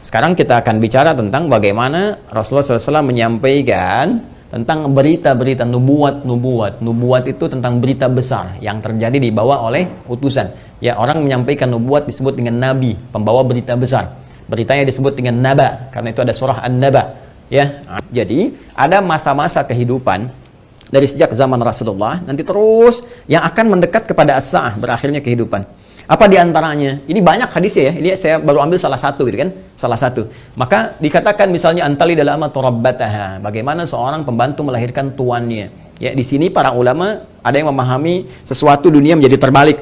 Sekarang kita akan bicara tentang bagaimana Rasulullah SAW menyampaikan tentang berita-berita nubuat. Nubuat itu tentang berita besar yang terjadi dibawa oleh utusan. Ya, orang menyampaikan nubuat disebut dengan nabi, pembawa berita besar. Beritanya disebut dengan naba, karena itu ada surah An-Naba. Ya, jadi ada masa-masa kehidupan dari sejak zaman Rasulullah nanti terus yang akan mendekat kepada as-sa'ah, berakhirnya kehidupan. Apa diantaranya? Ini banyak hadisnya ya. Ini saya baru ambil salah satu, gitu kan? Salah satu. Maka dikatakan misalnya antali dalam turabbataha. Bagaimana seorang pembantu melahirkan tuannya. Ya, di sini para ulama ada yang memahami sesuatu dunia menjadi terbalik.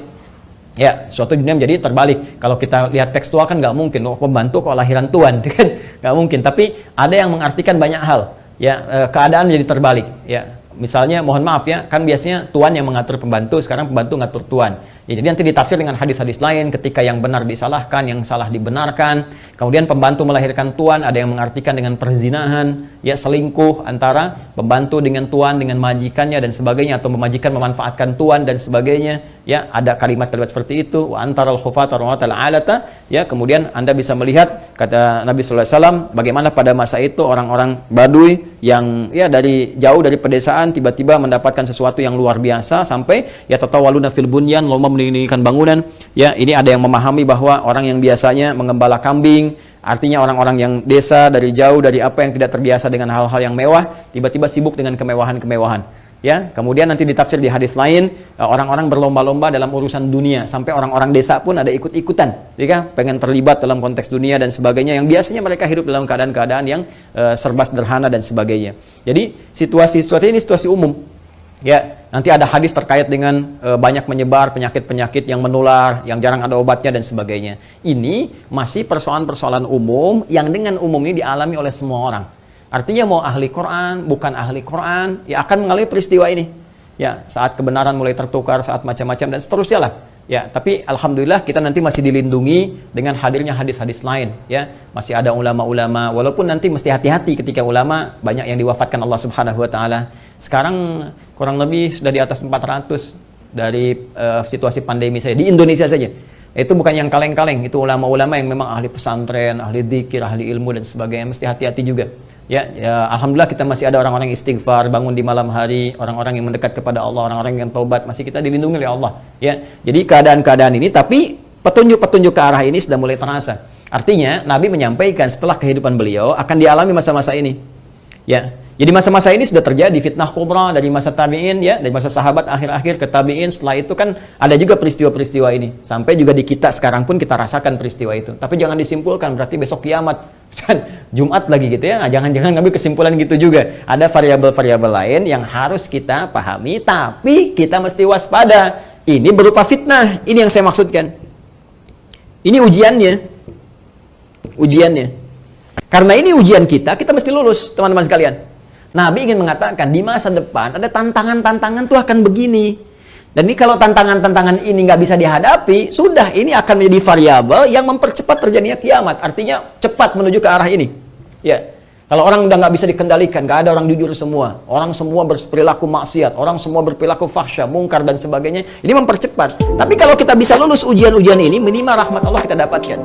Ya, suatu dunia menjadi terbalik. Kalau kita lihat tekstual kan nggak mungkin. Oh, pembantu kok lahiran tuan, kan? Nggak mungkin. Tapi ada yang mengartikan banyak hal. Ya, keadaan menjadi terbalik. Ya. Misalnya, mohon maaf ya, kan biasanya tuan yang mengatur pembantu, sekarang pembantu ngatur tuan. Ya, jadi nanti ditafsir dengan hadis-hadis lain, ketika yang benar disalahkan, yang salah dibenarkan. Kemudian pembantu melahirkan tuan, ada yang mengartikan dengan perzinahan, ya selingkuh antara pembantu dengan tuan, dengan majikannya dan sebagainya, atau majikan memanfaatkan tuan dan sebagainya. Ya, ada kalimat-kalimat seperti itu. Wa antaral khufata rawatal alata. Ya, kemudian Anda bisa melihat kata Nabi sallallahu alaihi wasallam bagaimana pada masa itu orang-orang Baduy yang ya dari jauh dari pedesaan tiba-tiba mendapatkan sesuatu yang luar biasa sampai ya tatawaluna fil bunyan, lomba mendirikan bangunan. Ya, ini ada yang memahami bahwa orang yang biasanya mengembala kambing, artinya orang-orang yang desa dari jauh dari apa yang tidak terbiasa dengan hal-hal yang mewah, tiba-tiba sibuk dengan kemewahan-kemewahan. Ya, kemudian nanti ditafsir di hadis lain, orang-orang berlomba-lomba dalam urusan dunia, sampai orang-orang desa pun ada ikut-ikutan, ya, pengen terlibat dalam konteks dunia dan sebagainya, yang biasanya mereka hidup dalam keadaan-keadaan yang serba sederhana dan sebagainya. Jadi situasi-situasi ini situasi umum. Ya, nanti ada hadis terkait dengan banyak menyebar penyakit-penyakit yang menular, yang jarang ada obatnya dan sebagainya. Ini masih persoalan-persoalan umum yang dengan umum ini dialami oleh semua orang. Artinya mau ahli Quran, bukan ahli Quran, ya akan mengalami peristiwa ini. Ya, saat kebenaran mulai tertukar, saat macam-macam dan seterusnya lah. Ya, tapi alhamdulillah kita nanti masih dilindungi dengan hadirnya hadis-hadis lain. Ya, masih ada ulama-ulama. Walaupun nanti mesti hati-hati ketika ulama banyak yang diwafatkan Allah Subhanahu Wa Taala. Sekarang kurang lebih sudah di atas 400 dari situasi pandemi saja di Indonesia saja. Itu bukan yang kaleng-kaleng, itu ulama-ulama yang memang ahli pesantren, ahli dzikir, ahli ilmu dan sebagainya. Mesti hati-hati juga. Ya, alhamdulillah kita masih ada orang-orang yang istighfar, bangun di malam hari, orang-orang yang mendekat kepada Allah, orang-orang yang taubat, masih kita dilindungi oleh Allah. Ya, jadi keadaan-keadaan ini, tapi petunjuk-petunjuk ke arah ini sudah mulai terasa. Artinya, Nabi menyampaikan setelah kehidupan beliau akan dialami masa-masa ini. Ya, jadi masa-masa ini sudah terjadi fitnah kubra dari masa tabi'in, ya, dari masa sahabat akhir-akhir ke tabi'in. Setelah itu kan ada juga peristiwa-peristiwa ini. Sampai juga di kita sekarang pun kita rasakan peristiwa itu. Tapi jangan disimpulkan berarti besok kiamat. Jumat lagi gitu ya. Nah, jangan ngambil kesimpulan gitu juga. Ada variabel-variabel lain yang harus kita pahami, tapi kita mesti waspada. Ini berupa fitnah. Ini yang saya maksudkan. Ini ujiannya. Ujiannya. Karena ini ujian kita mesti lulus, teman-teman sekalian. Nabi ingin mengatakan di masa depan ada tantangan-tantangan tuh akan begini. Dan ini kalau tantangan-tantangan ini nggak bisa dihadapi, sudah ini akan menjadi variabel yang mempercepat terjadinya kiamat. Artinya cepat menuju ke arah ini. Ya, kalau orang udah nggak bisa dikendalikan, nggak ada orang jujur semua, orang semua berperilaku maksiat, orang semua berperilaku fahsya, mungkar dan sebagainya, ini mempercepat. Tapi kalau kita bisa lulus ujian-ujian ini, minimal rahmat Allah kita dapatkan.